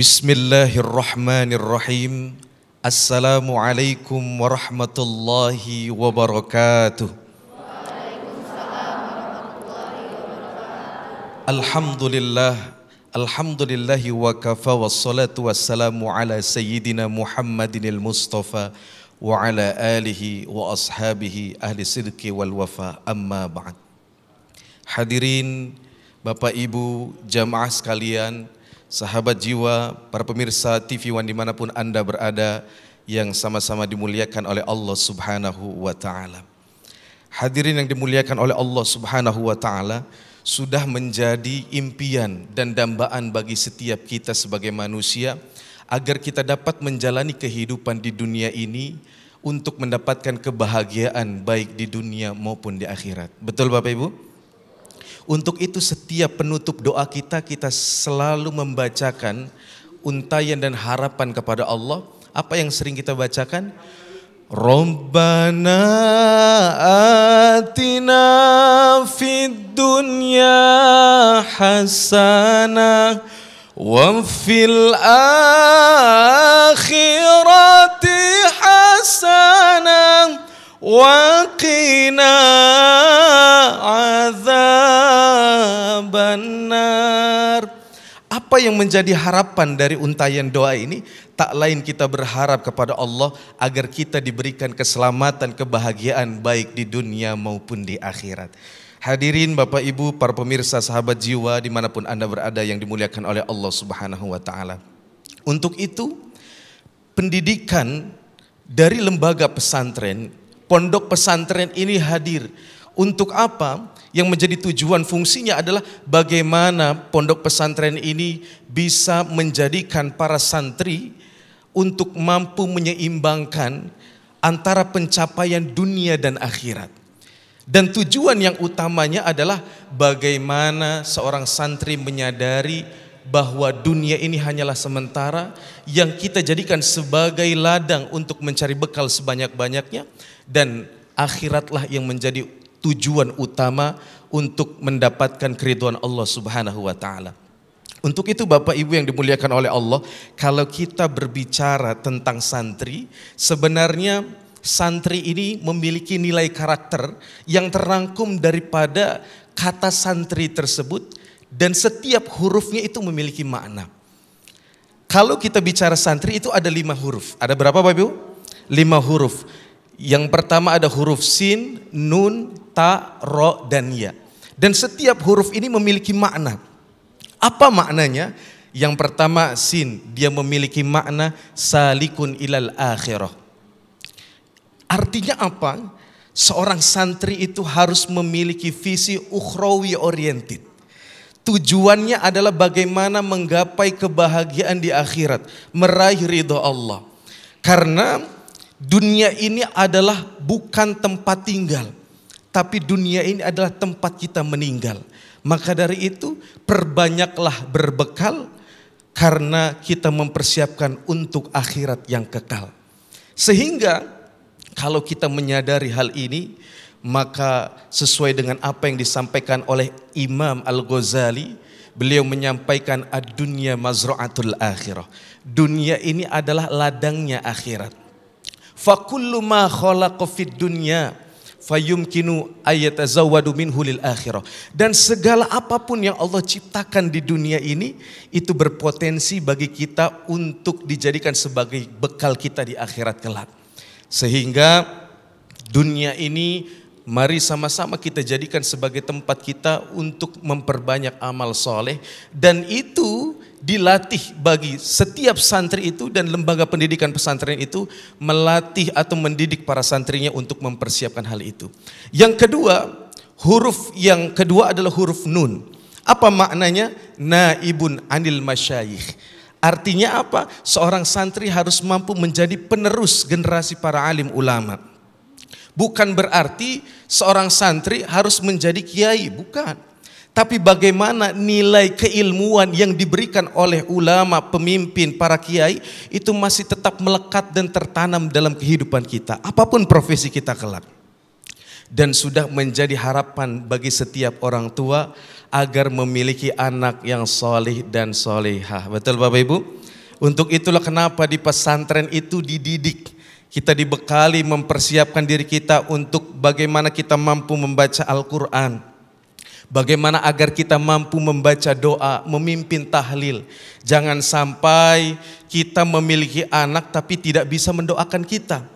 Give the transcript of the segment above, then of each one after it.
Bismillahirrahmanirrahim. Assalamualaikum warahmatullahi wabarakatuh. Alhamdulillah, alhamdulillahi wa kafa wassalatu wassalamu ala sayyidina Muhammadinil Mustafa wa ala alihi wa ashabihi ahli sidqi wal wafa, amma ba'd. Hadirin Bapak Ibu jamaah sekalian, sahabat jiwa, para pemirsa TV One dimanapun Anda berada yang sama-sama dimuliakan oleh Allah Subhanahu wa ta'ala. Hadirin yang dimuliakan oleh Allah Subhanahu wa ta'ala, sudah menjadi impian dan dambaan bagi setiap kita sebagai manusia agar kita dapat menjalani kehidupan di dunia ini untuk mendapatkan kebahagiaan baik di dunia maupun di akhirat. Betul Bapak Ibu? Untuk itu setiap penutup doa kita selalu membacakan untayan dan harapan kepada Allah. Apa yang sering kita bacakan? Rabbana atina fid dunya hasanah wa fil akhirati hasanah wa qina adzabannar. Apa yang menjadi harapan dari untayan doa ini? Tak lain kita berharap kepada Allah agar kita diberikan keselamatan, kebahagiaan baik di dunia maupun di akhirat. Hadirin Bapak Ibu, para pemirsa sahabat jiwa dimanapun Anda berada yang dimuliakan oleh Allah Subhanahu wa ta'ala. Untuk itu pendidikan dari lembaga pesantren, pondok pesantren ini hadir. Untuk apa? Yang menjadi tujuan fungsinya adalah bagaimana pondok pesantren ini bisa menjadikan para santri untuk mampu menyeimbangkan antara pencapaian dunia dan akhirat. Dan tujuan yang utamanya adalah bagaimana seorang santri menyadari bahwa dunia ini hanyalah sementara, yang kita jadikan sebagai ladang untuk mencari bekal sebanyak-banyaknya, dan akhiratlah yang menjadi tujuan utama untuk mendapatkan keridhaan Allah Subhanahu wa ta'ala. Untuk itu Bapak Ibu yang dimuliakan oleh Allah, kalau kita berbicara tentang santri, sebenarnya santri ini memiliki nilai karakter yang terangkum daripada kata santri tersebut, dan setiap hurufnya itu memiliki makna. Kalau kita bicara santri itu ada 5 huruf. Ada berapa Bapak Ibu? 5 huruf. Yang pertama ada huruf sin, nun, ta, ro, dan ya. Dan setiap huruf ini memiliki makna. Apa maknanya? Yang pertama sin, dia memiliki makna salikun ilal akhirah. Artinya apa? Seorang santri itu harus memiliki visi ukhrawi oriented. Tujuannya adalah bagaimana menggapai kebahagiaan di akhirat, meraih ridha Allah. Karena dunia ini adalah bukan tempat tinggal, tapi dunia ini adalah tempat kita meninggal. Maka dari itu perbanyaklah berbekal karena kita mempersiapkan untuk akhirat yang kekal. Sehingga kalau kita menyadari hal ini, maka sesuai dengan apa yang disampaikan oleh Imam Al-Ghazali, beliau menyampaikan ad-dunya mazra'atul akhirah. Dunia ini adalah ladangnya akhirat. Fakullu ma khalaqa fid dunya fayumkinu ayatazawwadu minhu lil akhirah. Dan segala apapun yang Allah ciptakan di dunia ini itu berpotensi bagi kita untuk dijadikan sebagai bekal kita di akhirat kelak. Sehingga dunia ini mari sama-sama kita jadikan sebagai tempat kita untuk memperbanyak amal soleh, dan itu dilatih bagi setiap santri itu, dan lembaga pendidikan pesantren itu melatih atau mendidik para santrinya untuk mempersiapkan hal itu. Yang kedua, huruf yang kedua adalah huruf nun. Apa maknanya? Naibun anil masyayikh. Artinya apa? Seorang santri harus mampu menjadi penerus generasi para alim ulama. Bukan berarti seorang santri harus menjadi kiai, bukan. Tapi bagaimana nilai keilmuan yang diberikan oleh ulama, pemimpin, para kiai itu masih tetap melekat dan tertanam dalam kehidupan kita, apapun profesi kita kelak. Dan sudah menjadi harapan bagi setiap orang tua agar memiliki anak yang soleh dan solehah. Betul Bapak Ibu? Untuk itulah kenapa di pesantren itu dididik. Kita dibekali mempersiapkan diri kita untuk bagaimana kita mampu membaca Al-Quran. Bagaimana agar kita mampu membaca doa, memimpin tahlil. Jangan sampai kita memiliki anak tapi tidak bisa mendoakan kita.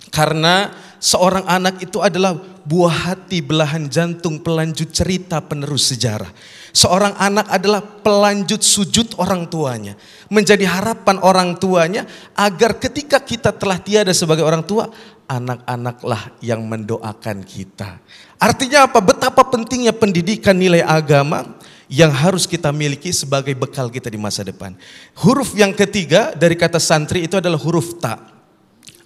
Karena seorang anak itu adalah buah hati, belahan jantung, pelanjut cerita, penerus sejarah. Seorang anak adalah pelanjut sujud orang tuanya. Menjadi harapan orang tuanya agar ketika kita telah tiada sebagai orang tua, anak-anaklah yang mendoakan kita. Artinya apa? Betapa pentingnya pendidikan nilai agama yang harus kita miliki sebagai bekal kita di masa depan. Huruf yang ketiga dari kata santri itu adalah huruf ta.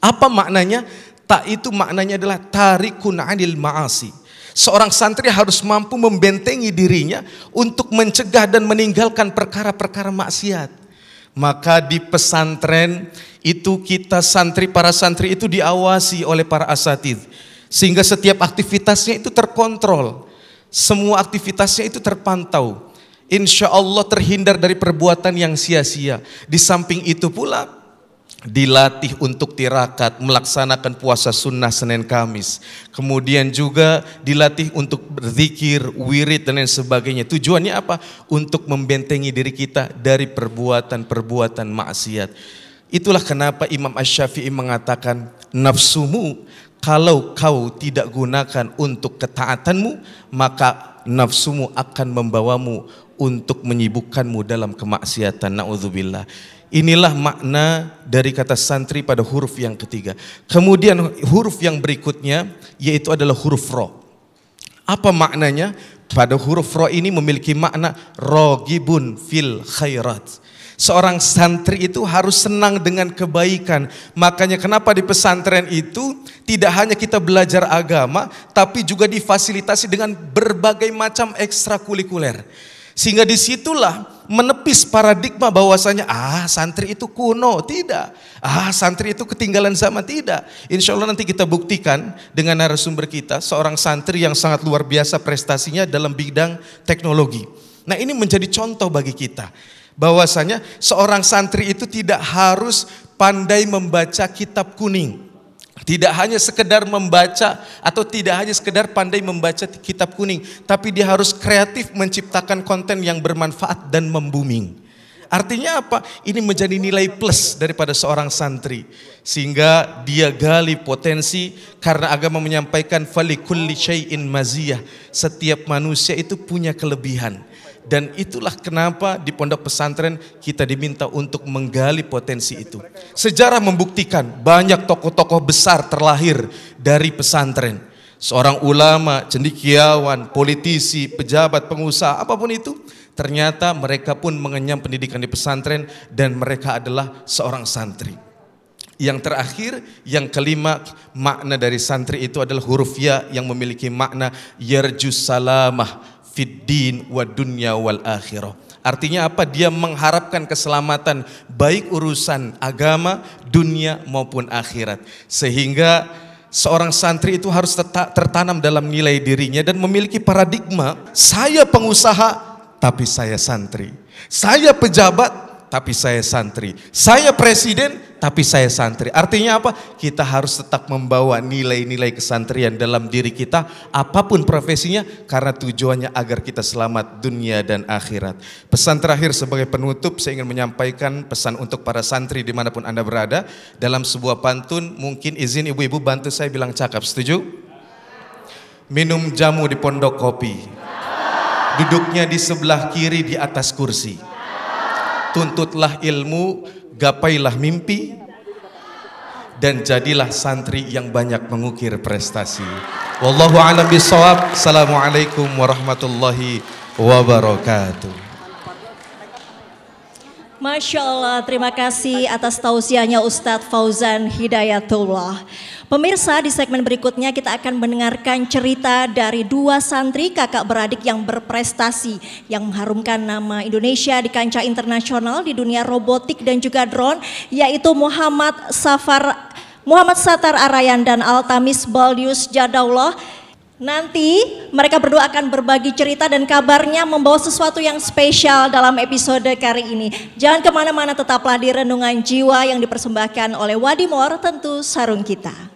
Apa maknanya? Ta itu maknanya adalah tarikun anil ma'asi. Seorang santri harus mampu membentengi dirinya untuk mencegah dan meninggalkan perkara-perkara maksiat. Maka di pesantren itu kita para santri itu diawasi oleh para asatidz. Sehingga setiap aktivitasnya itu terkontrol. Semua aktivitasnya itu terpantau. Insya Allah terhindar dari perbuatan yang sia-sia. Di samping itu pula dilatih untuk tirakat, melaksanakan puasa sunnah Senin Kamis. Kemudian juga dilatih untuk berzikir, wirid dan lain sebagainya. Tujuannya apa? Untuk membentengi diri kita dari perbuatan-perbuatan maksiat. Itulah kenapa Imam Asy-Syafi'i mengatakan, nafsumu kalau kau tidak gunakan untuk ketaatanmu, maka nafsumu akan membawamu untuk menyibukkanmu dalam kemaksiatan. Na'udzubillah. Inilah makna dari kata santri pada huruf yang ketiga. Kemudian huruf yang berikutnya yaitu adalah huruf ro. Apa maknanya? Pada huruf ro ini memiliki makna rogibun fil khairat. Seorang santri itu harus senang dengan kebaikan. Makanya kenapa di pesantren itu tidak hanya kita belajar agama, tapi juga difasilitasi dengan berbagai macam ekstrakurikuler. Sehingga disitulah menepis paradigma bahwasanya santri itu kuno, tidak. Santri itu ketinggalan zaman, tidak. Insya Allah nanti kita buktikan dengan narasumber kita, seorang santri yang sangat luar biasa prestasinya dalam bidang teknologi. Nah, ini menjadi contoh bagi kita bahwasanya seorang santri itu tidak harus pandai membaca kitab kuning. Tidak hanya sekedar membaca atau tidak hanya sekedar pandai membaca kitab kuning, tapi dia harus kreatif menciptakan konten yang bermanfaat dan membuming. Artinya apa? Ini menjadi nilai plus daripada seorang santri. Sehingga dia gali potensi, karena agama menyampaikan falikulli syai'in maziyah. Setiap manusia itu punya kelebihan. Dan itulah kenapa di pondok pesantren kita diminta untuk menggali potensi itu. Sejarah membuktikan banyak tokoh-tokoh besar terlahir dari pesantren. Seorang ulama, cendekiawan, politisi, pejabat, pengusaha, apapun itu, ternyata mereka pun mengenyam pendidikan di pesantren dan mereka adalah seorang santri. Yang terakhir, yang kelima, makna dari santri itu adalah huruf ya yang memiliki makna yarjus salamah fid din wa dunya wal akhirah. Artinya apa? Dia mengharapkan keselamatan baik urusan agama, dunia maupun akhirat. Sehingga seorang santri itu harus tertanam dalam nilai dirinya dan memiliki paradigma, saya pengusaha tapi saya santri. Saya pejabat tapi saya santri. Saya presiden tapi saya santri. Artinya apa? Kita harus tetap membawa nilai-nilai kesantrian dalam diri kita, apapun profesinya, karena tujuannya agar kita selamat dunia dan akhirat. Pesan terakhir sebagai penutup, saya ingin menyampaikan pesan untuk para santri dimanapun Anda berada. Dalam sebuah pantun, mungkin izin ibu-ibu bantu saya bilang cakap, setuju? Minum jamu di pondok kopi, duduknya di sebelah kiri di atas kursi. Tuntutlah ilmu, gapailah mimpi, dan jadilah santri yang banyak mengukir prestasi. Wallahu a'lam bishawab. Assalamualaikum warahmatullahi wabarakatuh. Masya Allah, terima kasih atas tausiahnya Ustadz Fauzan Hidayatullah. Pemirsa, di segmen berikutnya kita akan mendengarkan cerita dari dua santri kakak beradik yang berprestasi, yang mengharumkan nama Indonesia di kancah internasional di dunia robotik dan juga drone, yaitu Muhammad Satar Arayan dan Altamis Baldius Jadaullah. Nanti mereka berdua akan berbagi cerita dan kabarnya membawa sesuatu yang spesial dalam episode kali ini. Jangan kemana-mana, tetaplah di Renungan Jiwa yang dipersembahkan oleh Wadimor, tentu sarung kita.